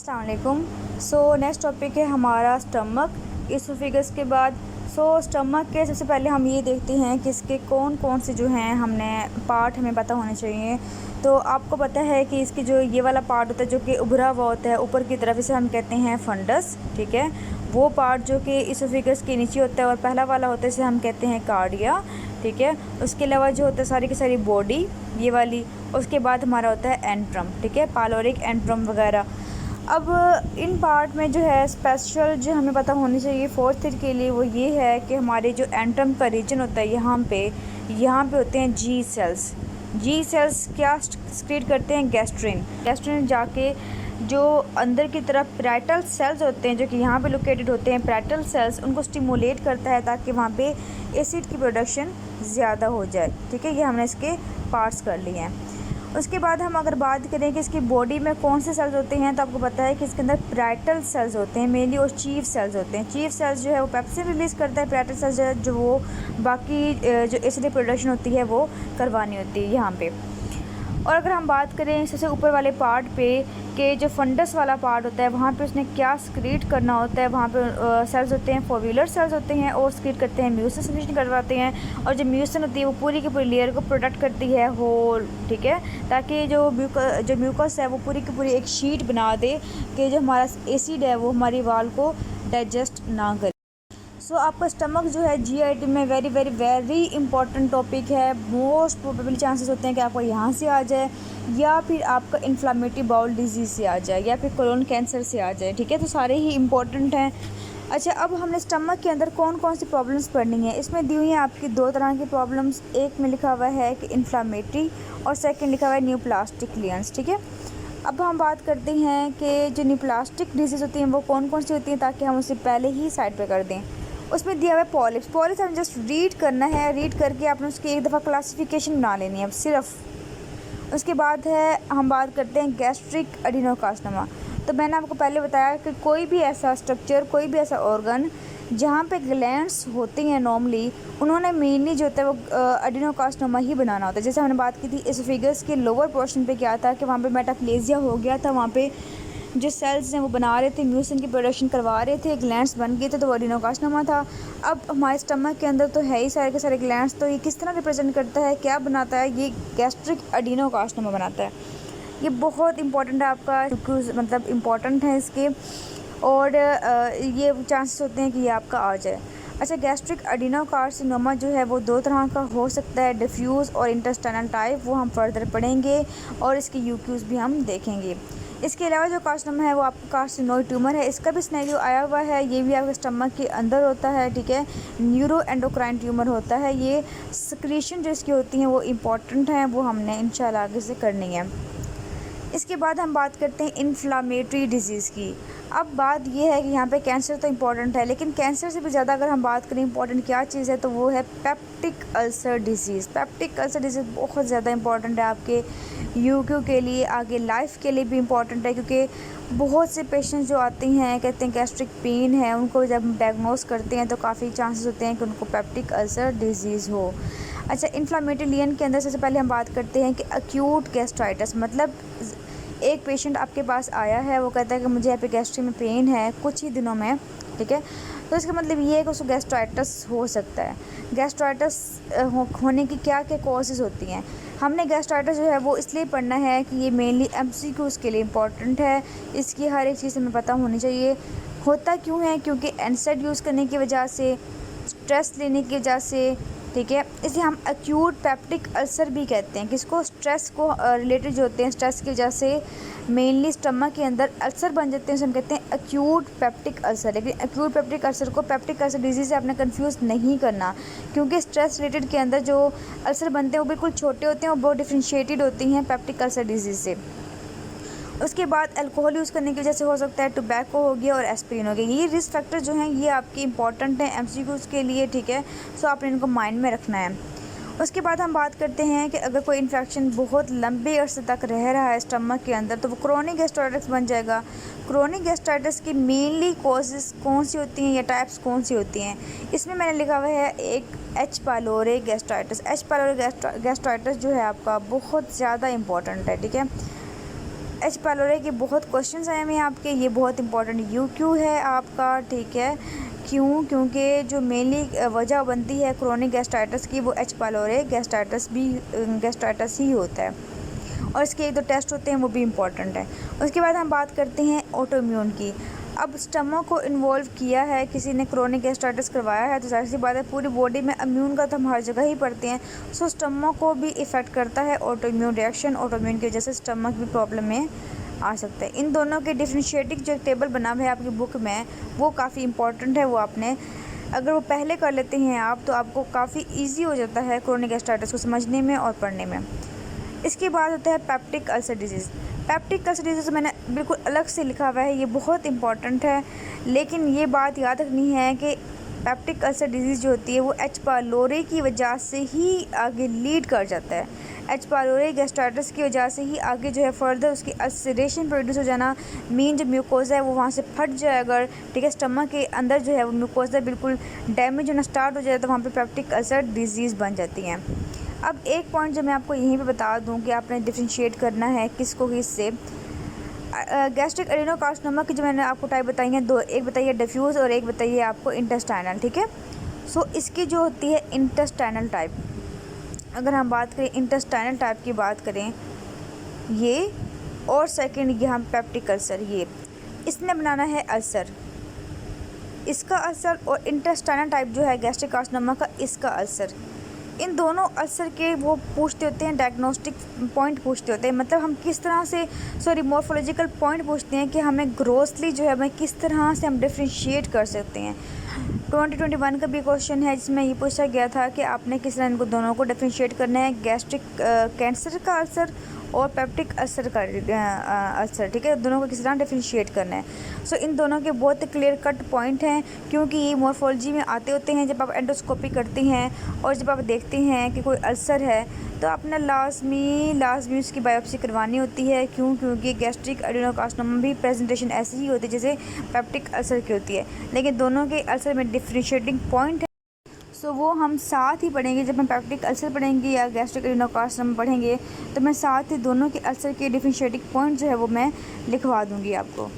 अस्सलाम वालेकुम। Next topic है हमारा स्टमक। इसोफेगस के बाद स्टमक के सबसे पहले हम ये देखते हैं कि इसके कौन कौन से जो हैं हमने पार्ट हमें पता होने चाहिए। तो आपको पता है कि इसकी जो ये वाला पार्ट होता है जो कि उभरा हुआ होता है ऊपर की तरफ, इसे हम कहते हैं फंडस। ठीक है, वो पार्ट जो कि इसोफेगस के नीचे होता है और पहला वाला होता है इसे हम कहते हैं कार्डिया। ठीक है, उसके अलावा जो होता है सारी की सारी बॉडी ये वाली। उसके बाद हमारा होता है एंट्रम, ठीक है, पालोरिक एंट्रम वगैरह। अब इन पार्ट में जो है स्पेशल जो हमें पता होनी चाहिए फोर्थ ईयर के लिए वो ये है कि हमारे जो एंट्रम का रीजन होता है यहाँ पे होते हैं जी सेल्स। जी सेल्स क्या सक्रीट करते हैं? गैस्ट्रिन जाके जो अंदर की तरफ पैराइटल सेल्स होते हैं जो कि यहाँ पे लोकेटेड होते हैं, पैराइटल सेल्स, उनको स्टिमुलेट करता है ताकि वहाँ पे एसिड की प्रोडक्शन ज़्यादा हो जाए। ठीक है, ये हमने इसके पार्ट्स कर लिए हैं। उसके बाद हम अगर बात करें कि इसकी बॉडी में कौन से सेल्स होते हैं, तो आपको पता है कि इसके अंदर पैराइटल सेल्स होते हैं मेनली, और चीफ सेल्स होते हैं। चीफ सेल्स जो है वो पेप्सिन रिलीज़ करता है, पैराइटल सेल्स जो वो बाकी जो एसिड प्रोडक्शन होती है वो करवानी होती है यहाँ पे। और अगर हम बात करें सबसे ऊपर वाले पार्ट पे कि जो फंडस वाला पार्ट होता है वहाँ पे उसने क्या सक्रीट करना होता है, वहाँ पे सेल्स होते हैं, फोव्यूलर सेल्स होते हैं और सक्रीट करते हैं, म्यूसिन सिक्रीशन करवाते हैं। और जो म्यूसिन होती है वो पूरी की पूरी लेयर को प्रोटेक्ट करती है होल। ठीक है, ताकि जो म्यूकस है वो पूरी की पूरी एक शीट बना दे कि जो हमारा एसिड है वो हमारी वाल को डाइजेस्ट ना करे। आपका स्टमक जो है जीआईटी में very very very important topic है। मोस्ट प्रोबेबली चांसेस होते हैं कि आपको यहाँ से आ जाए, या फिर आपका इन्फ्लामेटरी बाउल डिजीज़ से आ जाए, या फिर कोलोन कैंसर से आ जाए। ठीक है, तो सारे ही इंपॉर्टेंट हैं। अच्छा, अब हमने स्टमक के अंदर कौन कौन सी प्रॉब्लम्स पढ़नी है, इसमें दी हुई हैं आपकी दो तरह की प्रॉब्लम्स। एक में लिखा हुआ है कि इन्फ्लामेटरी और सेकेंड लिखा हुआ है न्यूप्लास्टिक लियंस। ठीक है, अब हम बात करते हैं कि जो न्यूप्लास्टिक डिजीज़ होती हैं वो कौन कौन सी होती हैं, ताकि हम उसे पहले ही साइड पे कर दें। उसमें दिया हुआ है पॉलिप्स हमें जस्ट रीड करना है, रीड करके आपने उसकी एक दफ़ा क्लासिफिकेशन बना लेनी है सिर्फ। उसके बाद है हम बात करते हैं गैस्ट्रिक एडिनोकार्सिनोमा। तो मैंने आपको पहले बताया कि कोई भी ऐसा स्ट्रक्चर, कोई भी ऐसा ऑर्गन जहाँ पे ग्लैंड्स होती हैं नॉर्मली, उन्होंने मेनली जो होता है वो एडिनोकार्सिनोमा ही बनाना होता है। जैसे हमने बात की थी इसोफेगस के लोअर पोर्शन पे क्या था कि वहाँ पे मेटाप्लेजिया हो गया था, वहाँ पे जो सेल्स हैं वो बना रहे थे, म्यूसिन की प्रोडक्शन करवा रहे थे, ग्लैंड्स बन गए थे, तो वो एडिनोकार्सिनोमा था। अब हमारे स्टमक के अंदर तो है ही सारे के सारे ग्लैंड्स, तो ये किस तरह रिप्रेजेंट करता है, क्या बनाता है? ये गैस्ट्रिक एडिनोकार्सिनोमा बनाता है। ये बहुत इंपॉर्टेंट है आपका, मतलब इम्पॉर्टेंट है इसके, और ये चांसेस होते हैं कि ये आपका आ जाए। अच्छा, गैस्ट्रिक एडिनोकार्सिनोमा जो है वो दो तरह का हो सकता है, डिफ्यूज़ और इंटेस्टाइनल टाइप, वो हम फर्दर पढ़ेंगे और इसके यूक्यूज़ भी हम देखेंगे। इसके अलावा जो कार्सिनोमा है वो आपका कार्सिनोइड ट्यूमर है, इसका भी सिनेरियो आया हुआ है, ये भी आपके स्टमक के अंदर होता है। ठीक है, न्यूरो एंडोक्राइन ट्यूमर होता है। ये सिक्रीशन जो इसकी होती हैं वो इम्पॉर्टेंट हैं, वो हमने इंशाल्लाह आगे से करनी है। इसके बाद हम बात करते हैं इन्फ्लामेटरी डिजीज़ की। अब बात ये है कि यहाँ पे कैंसर तो इम्पॉर्टेंट है, लेकिन कैंसर से भी ज़्यादा अगर हम बात करें इम्पॉर्टेंट क्या चीज़ है तो वो है peptic ulcer disease. Peptic ulcer disease बहुत ज़्यादा इंपॉर्टेंट है आपके यूक्यू के लिए, आगे लाइफ के लिए भी इम्पॉर्टेंट है, क्योंकि बहुत से पेशेंट्स जो आते हैं कहते हैं गैस्ट्रिक पेन है, उनको जब हम डायग्नोस करते हैं तो काफ़ी चांसेस होते हैं कि उनको पेप्टिक अल्सर डिजीज़ हो। अच्छा, इन्फ्लामेटरी लियन के अंदर सबसे पहले हम बात करते हैं कि एक्यूट गैस्ट्राइटिस, मतलब एक पेशेंट आपके पास आया है, वो कहता है कि मुझे एपिगैस्ट्री में पेन है कुछ ही दिनों में। ठीक है, तो इसका मतलब ये है कि उसको गैस्ट्राइटिस हो सकता है। गैस्ट्राइटिस होने की क्या क्या कॉजेज़ होती हैं? हमने गैस्ट्राइटिस जो है वो इसलिए पढ़ना है कि ये मेनली एमसीक्यूज़ के लिए इम्पॉर्टेंट है, इसकी हर एक चीज़ हमें पता होनी चाहिए। होता क्यों है? क्योंकि एनसेड यूज़ करने की वजह से, स्ट्रेस लेने की वजह से। ठीक है, इसे हम एक्यूट पेप्टिक अल्सर भी कहते हैं, किसको? स्ट्रेस को रिलेटेड जो होते हैं, स्ट्रेस की वजह से मेनली स्टमक के अंदर अल्सर बन जाते हैं, उसे हम कहते हैं एक्यूट पेप्टिक अल्सर। लेकिन एक्यूट पेप्टिक अल्सर को पेप्टिक अल्सर डिजीज़ से आपने कंफ्यूज नहीं करना, क्योंकि स्ट्रेस रिलेटेड के अंदर जो अल्सर बनते हैं वो बिल्कुल छोटे होते हैं और बहुत डिफ्रेंशिएटेड होती हैं पेप्टिक अल्सर डिजीज़ से। उसके बाद अल्कोहल यूज़ करने की वजह से हो सकता है, टोबैको हो गया और एस्पिरिन हो गया। ये रिस्क फैक्टर जो हैं ये आपके इंपॉर्टेंट हैं एमसीक्यूज़ के लिए। ठीक है, सो आपने इनको माइंड में रखना है। उसके बाद हम बात करते हैं कि अगर कोई इन्फेक्शन बहुत लंबे अरसे तक रह रहा है स्टमक के अंदर तो वो क्रोनिक गैस्ट्राइटिस बन जाएगा। क्रोनिक गैस्ट्राइटिस की मेनली कॉजेज़ कौन सी होती हैं या टाइप्स कौन सी होती हैं? इसमें मैंने लिखा हुआ है एक H pylori gastritis. H pylori gastritis जो है आपका बहुत ज़्यादा इंपॉर्टेंट है। ठीक है, एच पाइलोरी के बहुत क्वेश्चंस आए हुए हैं आपके, ये बहुत इंपॉर्टेंट क्यों है आपका, ठीक है। क्यों? क्योंकि जो मेनली वजह बनती है क्रोनिक गैस्ट्राइटिस की वो एच पाइलोरी गैस्ट्राइटिस ही होता है, और इसके एक दो टेस्ट होते हैं वो भी इम्पॉर्टेंट है। उसके बाद हम बात करते हैं ऑटोइम्यून की। अब स्टमक को इन्वॉल्व किया है, किसी ने क्रोनिक गैस्ट्राइटिस करवाया है, तो जाहिर सी बात है पूरी बॉडी में इम्यून का तो हम हर जगह ही पढ़ते हैं, सो स्टमक को भी इफ़ेक्ट करता है ऑटोइम्यून रिएक्शन। ऑटोइम्यून की वजह से स्टमक भी प्रॉब्लम में आ सकता है। इन दोनों के डिफरेंशिएटिंग जो टेबल बना हुआ है आपकी बुक में वो काफ़ी इंपॉर्टेंट है, वो आपने अगर वो पहले कर लेते हैं आप तो आपको काफ़ी ईजी हो जाता है क्रोनिक गैस्ट्राइटिस को समझने में और पढ़ने में। इसके बाद होता है peptic ulcer disease. Peptic ulcer disease मैंने बिल्कुल अलग से लिखा हुआ है, ये बहुत इंपॉर्टेंट है, लेकिन ये बात याद रखनी है कि पेप्टिक अल्सर डिजीज़ जो होती है वो एच पाइलोरी की वजह से ही आगे लीड कर जाता है। एच पाइलोरी गैस्ट्राइटिस की वजह से ही आगे जो है फर्दर उसकी अल्सरेशन प्रोड्यूस हो जाना, मीन जो म्यूकोज़ा है वो वहाँ से फट जाए अगर, ठीक है, स्टमक के अंदर जो है वो म्यूकोज़ा बिल्कुल डैमेज होना स्टार्ट हो जाए तो वहाँ पे पेप्टिक अल्सर डिजीज़ बन जाती हैं। अब एक पॉइंट जो मैं आपको यहीं पे बता दूं कि आपने डिफरेंशिएट करना है किसको किससे। गैस्ट्रिक एडिनोकार्सिनोमा की जो मैंने आपको टाइप बताई हैं दो, एक बताइए डिफ्यूज़ और एक बताइए आपको इंटेस्टाइनल, ठीक है। सो इसकी जो होती है इंटेस्टाइनल टाइप, अगर हम बात करें इंटेस्टाइनल टाइप की बात करें ये, और सेकेंड यहाँ पेप्टिक अल्सर, ये इसने बनाना है अल्सर, इसका अल्सर, और इंटेस्टाइनल टाइप जो है गैस्ट्रिक कार्सिनोमा का इसका अल्सर। इन दोनों अल्सर के वो पूछते होते हैं डायग्नोस्टिक पॉइंट पूछते होते हैं, मतलब हम किस तरह से मॉर्फोलॉजिकल पॉइंट पूछते हैं कि हमें ग्रोसली जो है हमें किस तरह से हम डिफ्रेंशिएट कर सकते हैं। 2021 का भी क्वेश्चन है जिसमें ये पूछा गया था कि आपने किस तरह इनको दोनों को डिफ्रेंशिएट करना है, गैस्ट्रिक कैंसर का अल्सर और पेप्टिक अल्सर का अल्सर, ठीक है, दोनों को किस तरह डिफ्रेंशिएट करना है। सो इन दोनों के बहुत क्लियर कट पॉइंट हैं, क्योंकि ये मॉर्फोलॉजी में आते होते हैं जब आप एंडोस्कोपी करते हैं और जब आप देखते हैं कि कोई अल्सर है तो आपने लाजमी उसकी बायोप्सी करवानी होती है। क्योंकि गैस्ट्रिक एडिनोकार्सिनोमा भी प्रेजेंटेशन ऐसी ही होती है जैसे पेप्टिक अल्सर की होती है, लेकिन दोनों के अल्सर में डिफ्रेंशिएटिंग पॉइंट है। सो वो हम साथ ही पढ़ेंगे, जब हम पेप्टिक अल्सर पढ़ेंगे या गैस्ट्रिक एडिनोकार्सिनोमा पढ़ेंगे तो मैं साथ ही दोनों के अल्सर के डिफ्रेंशिएटिंग पॉइंट जो है वो मैं लिखवा दूँगी आपको।